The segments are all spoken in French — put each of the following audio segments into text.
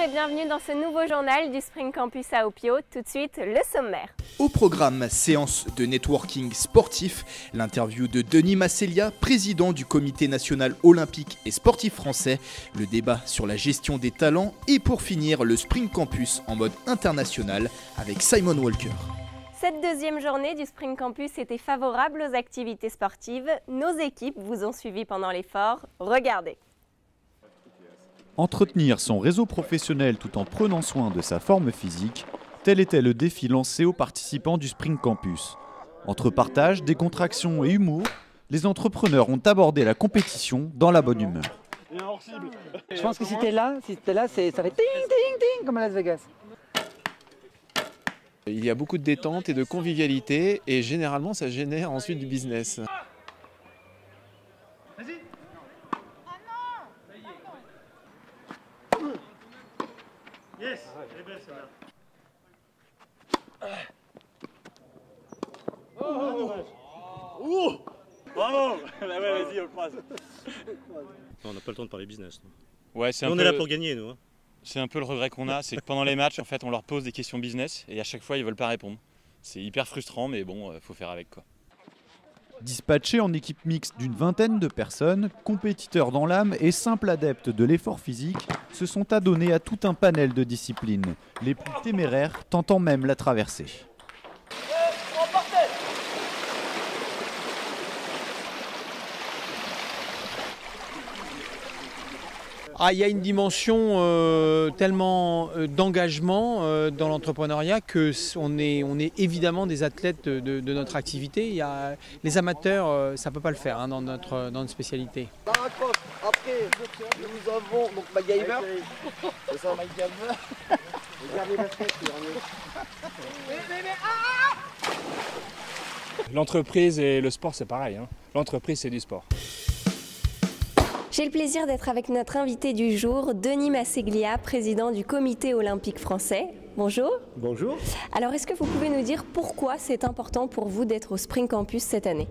et bienvenue dans ce nouveau journal du Spring Campus à Opio. Tout de suite, le sommaire. Au programme, séance de networking sportif, l'interview de Denis Massélia, président du Comité national olympique et sportif français, le débat sur la gestion des talents et pour finir, le Spring Campus en mode international avec Simon Walker. Cette deuxième journée du Spring Campus était favorable aux activités sportives. Nos équipes vous ont suivi pendant l'effort. Regardez. Entretenir son réseau professionnel tout en prenant soin de sa forme physique, tel était le défi lancé aux participants du Spring Campus. Entre partage, décontraction et humour, les entrepreneurs ont abordé la compétition dans la bonne humeur. Je pense que si t'es là, ça fait ting ting ting comme à Las Vegas. Il y a beaucoup de détente et de convivialité et généralement ça génère ensuite du business. Yes, c'est belle celle-là. Oh, bravo. Ouais, vas-y, on le croise. On n'a pas le temps de parler business. Ouais, on est là pour gagner, nous. C'est un peu le regret qu'on a, c'est que pendant les matchs, en fait, on leur pose des questions business et à chaque fois, ils veulent pas répondre. C'est hyper frustrant, mais bon, faut faire avec, quoi. Dispatchés en équipe mixte d'une vingtaine de personnes, compétiteurs dans l'âme et simples adeptes de l'effort physique, se sont adonnés à tout un panel de disciplines, les plus téméraires tentant même la traversée. Il y a une dimension tellement d'engagement dans l'entrepreneuriat qu'on est évidemment des athlètes de notre activité. Les amateurs, ça ne peut pas le faire dans notre spécialité. Après, nous avons donc MacGyver. C'est ça, MacGyver. Regardez la tête. L'entreprise et le sport, c'est pareil. L'entreprise, c'est du sport. J'ai le plaisir d'être avec notre invité du jour, Denis Massélia, président du Comité olympique français. Bonjour. Bonjour. Alors, est-ce que vous pouvez nous dire pourquoi c'est important pour vous d'être au Spring Campus cette année?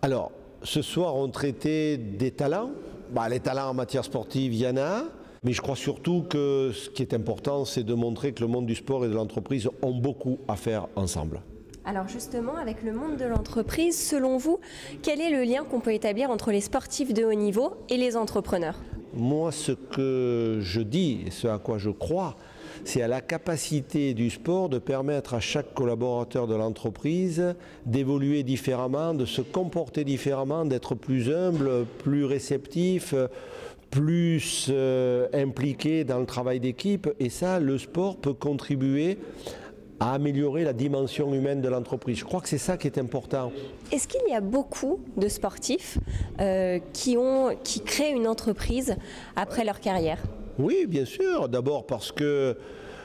Alors, ce soir, on traitait des talents. Les talents en matière sportive, il y en a. Mais je crois surtout que ce qui est important, c'est de montrer que le monde du sport et de l'entreprise ont beaucoup à faire ensemble. Alors justement, avec le monde de l'entreprise, selon vous, quel est le lien qu'on peut établir entre les sportifs de haut niveau et les entrepreneurs? Moi, ce que je dis et ce à quoi je crois, c'est à la capacité du sport de permettre à chaque collaborateur de l'entreprise d'évoluer différemment, de se comporter différemment, d'être plus humble, plus réceptif, plus impliqué dans le travail d'équipe. Et ça, le sport peut contribuer à améliorer la dimension humaine de l'entreprise. Je crois que c'est ça qui est important. Est-ce qu'il y a beaucoup de sportifs qui créent une entreprise après leur carrière? Oui, bien sûr. D'abord parce que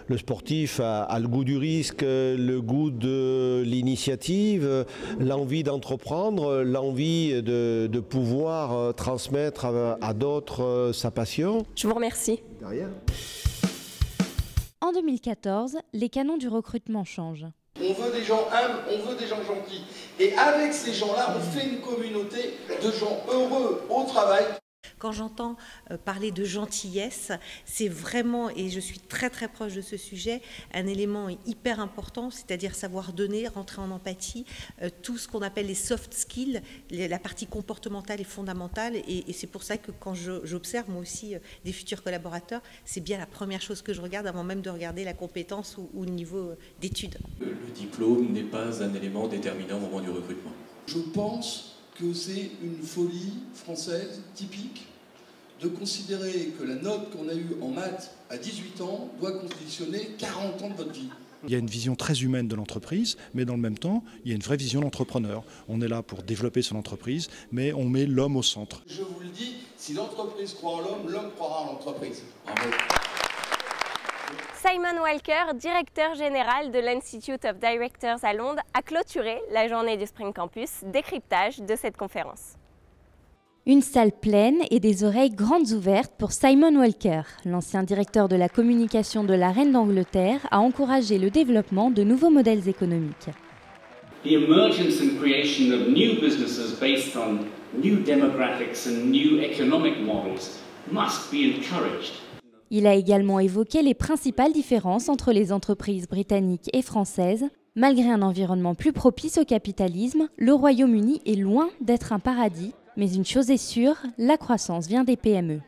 le sportif a le goût du risque, le goût de l'initiative, l'envie d'entreprendre, l'envie de pouvoir transmettre à d'autres sa passion. Je vous remercie. De rien. En 2014, les canons du recrutement changent. On veut des gens humbles, on veut des gens gentils. Et avec ces gens-là, on fait une communauté de gens heureux au travail. Quand j'entends parler de gentillesse, c'est vraiment, et je suis très très proche de ce sujet, un élément hyper important, c'est-à-dire savoir donner, rentrer en empathie, tout ce qu'on appelle les soft skills, la partie comportementale est fondamentale, et c'est pour ça que quand j'observe moi aussi des futurs collaborateurs, c'est bien la première chose que je regarde avant même de regarder la compétence ou le niveau d'études. Le diplôme n'est pas un élément déterminant au moment du recrutement. Je pense que c'est une folie française typique de considérer que la note qu'on a eue en maths à 18 ans doit conditionner 40 ans de votre vie. Il y a une vision très humaine de l'entreprise, mais dans le même temps, il y a une vraie vision d'entrepreneur. On est là pour développer son entreprise, mais on met l'homme au centre. Je vous le dis, si l'entreprise croit en l'homme, l'homme croira en l'entreprise. Bravo. Simon Walker, directeur général de l'Institute of Directors à Londres, a clôturé la journée du Spring Campus, décryptage de cette conférence. Une salle pleine et des oreilles grandes ouvertes pour Simon Walker. L'ancien directeur de la communication de la Reine d'Angleterre a encouragé le développement de nouveaux modèles économiques. The emergence and creation of new businesses based on new demographics and new economic models must be encouraged. Il a également évoqué les principales différences entre les entreprises britanniques et françaises. Malgré un environnement plus propice au capitalisme, le Royaume-Uni est loin d'être un paradis. Mais une chose est sûre, la croissance vient des PME.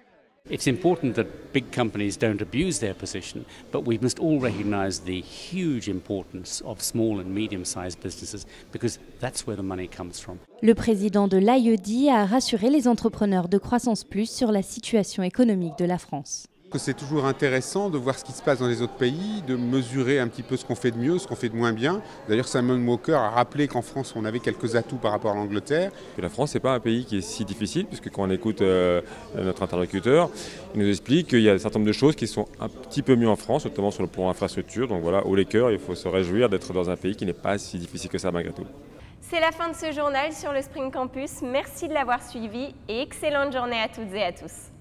It's important that big companies don't abuse their position, but we must all recognise the huge importance of small and medium-sized businesses because that's where the money comes from. Le président de l'AIED a rassuré les entrepreneurs de Croissance Plus sur la situation économique de la France. C'est toujours intéressant de voir ce qui se passe dans les autres pays, de mesurer un petit peu ce qu'on fait de mieux, ce qu'on fait de moins bien. D'ailleurs, Simon Walker a rappelé qu'en France, on avait quelques atouts par rapport à l'Angleterre. La France, ce n'est pas un pays qui est si difficile, puisque quand on écoute notre interlocuteur, il nous explique qu'il y a un certain nombre de choses qui sont un petit peu mieux en France, notamment sur le plan infrastructure. Donc voilà, haut les cœurs, il faut se réjouir d'être dans un pays qui n'est pas si difficile que ça malgré tout. C'est la fin de ce journal sur le Spring Campus. Merci de l'avoir suivi et excellente journée à toutes et à tous.